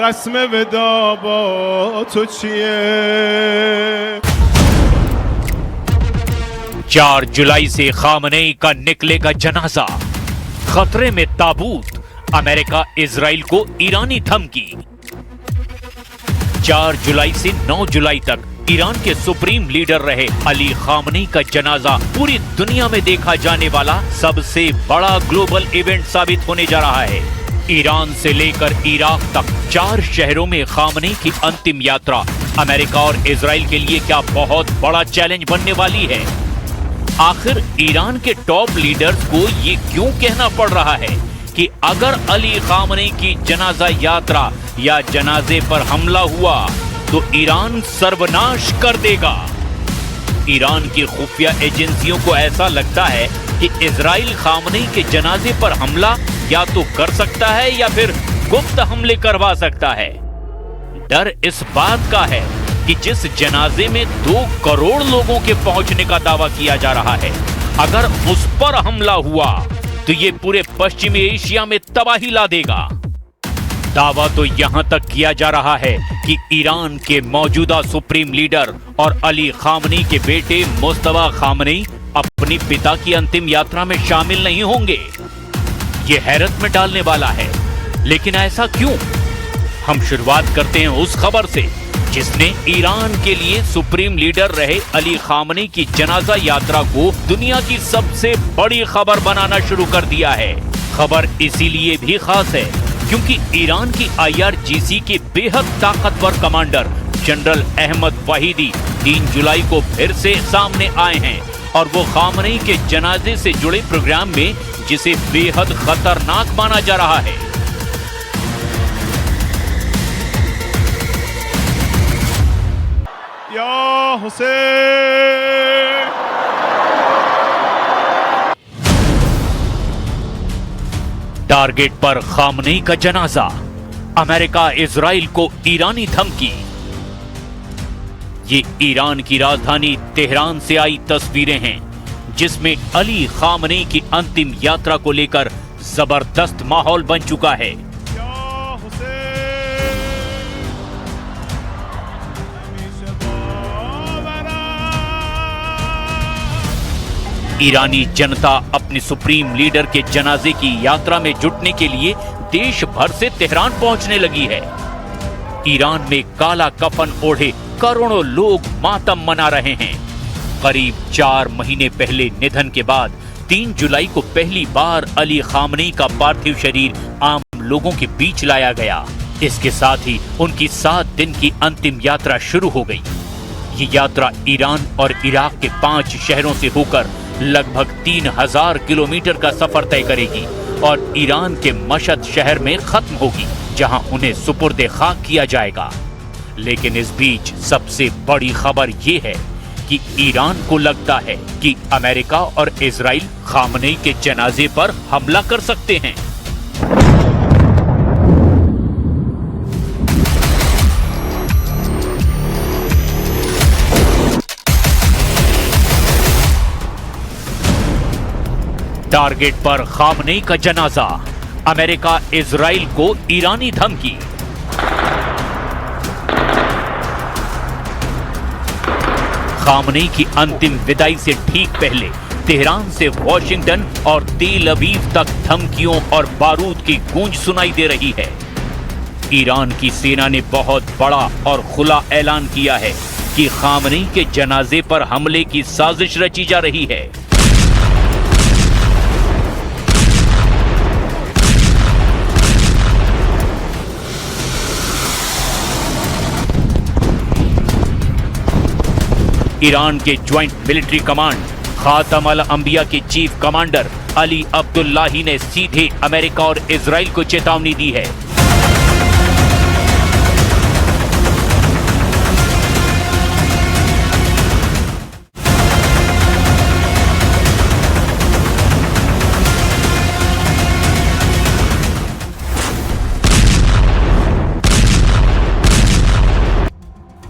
रस्म विदा बा तो चिए। 4 जुलाई से खामनेई का निकलेगा जनाजा, खतरे में ताबूत, अमेरिका इजराइल को ईरानी धमकी। 4 जुलाई से 9 जुलाई तक ईरान के सुप्रीम लीडर रहे अली खामनेई का जनाजा पूरी दुनिया में देखा जाने वाला सबसे बड़ा ग्लोबल इवेंट साबित होने जा रहा है। ईरान से लेकर इराक तक 4 शहरों में खामनेई की अंतिम यात्रा अमेरिका और इजराइल के लिए क्या बहुत बड़ा चैलेंज बनने वाली है। आखिर ईरान के टॉप लीडर्स को ये क्यों कहना पड़ रहा है कि अगर अली खामनेई की जनाजा यात्रा या जनाजे पर हमला हुआ तो ईरान सर्वनाश कर देगा। ईरान की खुफिया एजेंसियों को ऐसा लगता है कि इजराइल खामनेई के जनाजे पर हमला या तो कर सकता है या फिर गुप्त हमले करवा सकता है। डर इस बात का है कि जिस जनाजे में 2 करोड़ लोगों के पहुंचने का दावा किया जा रहा है, अगर उस पर हमला हुआ तो ये पूरे पश्चिमी एशिया में तबाही ला देगा। दावा तो यहां तक किया जा रहा है कि ईरान के मौजूदा सुप्रीम लीडर और अली खामनेई के बेटे मुस्तफा खामनेई अपनी पिता की अंतिम यात्रा में शामिल नहीं होंगे। ये हैरत में डालने वाला है, लेकिन ऐसा क्यों? हम शुरुआत करते हैं उस खबर से जिसने ईरान के लिए सुप्रीम लीडर रहे अली खामनेई की जनाजा यात्रा को दुनिया की सबसे बड़ी खबर बनाना शुरू कर दिया है। खबर इसीलिए भी खास है क्योंकि ईरान की IRGC के बेहद ताकतवर कमांडर जनरल अहमद वाहिदी 3 जुलाई को फिर से सामने आए हैं और वो खामनेई के जनाजे से जुड़े प्रोग्राम में जिसे बेहद खतरनाक माना जा रहा है। या हुसैन। टारगेट पर खामनेई का जनाजा, अमेरिका इजराइल को ईरानी धमकी। ये ईरान की राजधानी तेहरान से आई तस्वीरें हैं जिसमें अली खामनेई की अंतिम यात्रा को लेकर जबरदस्त माहौल बन चुका है। ईरानी जनता अपने सुप्रीम लीडर के जनाजे की यात्रा में जुटने के लिए देश भर से तेहरान पहुंचने लगी है। ईरान में काला कफन ओढ़े करोड़ों लोग मातम मना रहे हैं। करीब 4 महीने पहले निधन के बाद 3 जुलाई को पहली बार अली खामनेई का पार्थिव शरीर आम लोगों के बीच लाया गया। इसके साथ ही उनकी 7 दिन की अंतिम यात्रा शुरू हो गई। ये यात्रा ईरान और इराक के 5 शहरों से होकर लगभग 3000 किलोमीटर का सफर तय करेगी और ईरान के मशहद शहर में खत्म होगी, जहां उन्हें सुपुर्द खाक किया जाएगा। लेकिन इस बीच सबसे बड़ी खबर ये है कि ईरान को लगता है कि अमेरिका और इजराइल खामनेई के जनाजे पर हमला कर सकते हैं। टारगेट पर खामनेई का जनाजा, अमेरिका इजराइल को ईरानी धमकी। खामनेई की अंतिम विदाई से ठीक पहले तेहरान से वॉशिंगटन और तेल अवीव तक धमकियों और बारूद की गूंज सुनाई दे रही है। ईरान की सेना ने बहुत बड़ा और खुला ऐलान किया है कि खामनेई के जनाजे पर हमले की साजिश रची जा रही है। ईरान के ज्वाइंट मिलिट्री कमांड खातम अल अंबिया के चीफ कमांडर अली अब्दुल्लाही ने सीधे अमेरिका और इजराइल को चेतावनी दी है।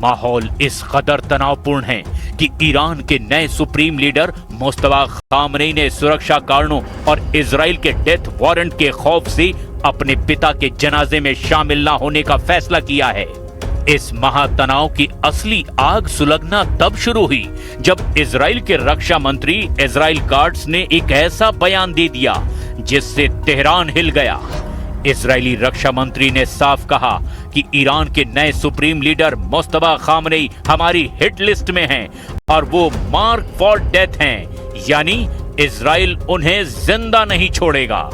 माहौल इस कदर तनावपूर्ण है कि ईरान के नए सुप्रीम लीडर मुस्तफा खामनेई ने सुरक्षा कारणों और इजराइल के डेथ वारंट के खौफ से अपने पिता के जनाजे में शामिल न होने का फैसला किया है। इस महातनाव की असली आग सुलगना तब शुरू हुई जब इजराइल के रक्षा मंत्री इजराइल काट्ज ने एक ऐसा बयान दे दिया जिससे तेहरान हिल गया। इजरायली रक्षा मंत्री ने साफ कहा कि ईरान के नए सुप्रीम लीडर मुस्तफा खामनेई हमारी हिट लिस्ट में हैं और वो मार्क फॉर डेथ हैं, यानी इजराइल उन्हें जिंदा नहीं छोड़ेगा।